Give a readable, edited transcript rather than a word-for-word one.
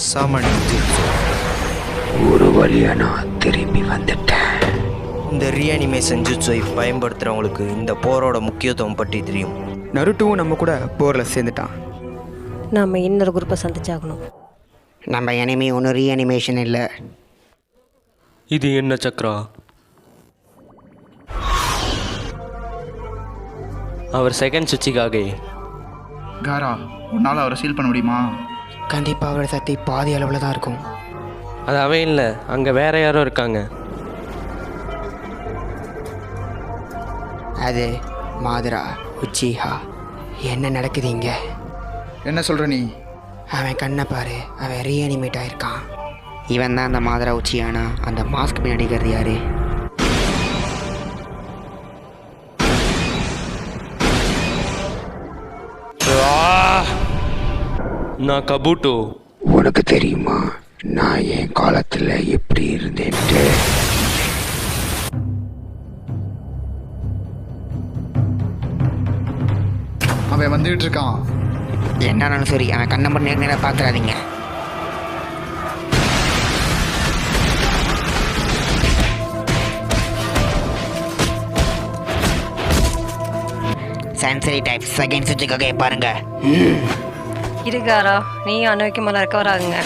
சமன் jutsu. ஒரு வழியா நான் திரும்பி வந்துட்டேன். இந்த ரீஅனிமேஷன் ஜுட்ஸை பயன்படுத்துகிறவங்களுக்கு இந்த போரோட முக்கியத்துவம் பற்றி தெரியும். நருட்டோவும் நம்ம கூட போரில் சேர்ந்துட்டான். நாம் இன்னொரு குரூப்பை சந்திச்சாகணும். நம்ம எனிமி ஒன்றும் ரீஅனிமேஷன் இல்லை. இது என்ன சக்ரா? அவர் செகண்ட் சுச்சிக்காக. காரா, உன்னால் அவரை சீல் பண்ண முடியுமா? கண்டிப்பாக அவரோட சக்தி பாதி அளவில் தான் இருக்கும். அது அவன் இல்லை, அங்கே வேற யாரோ இருக்காங்க. அது மாதுரா உச்சிஹா. என்ன நடக்குது இங்கே? என்ன சொல்கிற நீ? அவன் கண்ணை பாரு, அவன் ரீஅனிமேட் ஆயிருக்கான். இவன் தான் அந்த மாதுரா உச்சியானா? அந்த மாஸ்க் பின்னாடி இருக்கிறது யாரு? நான் கபூட்டோ. உனக்கு தெரியுமா நான் என் காலத்தில் எப்படி இருந்தேன்ட்டு? அவன் வந்துகிட்டு இருக்கான். என்னன்னாலும் சரி, அவன் கண்ணை மட்டும் நேரம் பார்த்துறாதீங்க. சென்சரி டைப் செகண்ட் சுவிட்சுக்காக பாருங்க. இருக்காரா, நீயும் அனுவைக்கு மேலே ரெக்கவர் ஆகுங்க.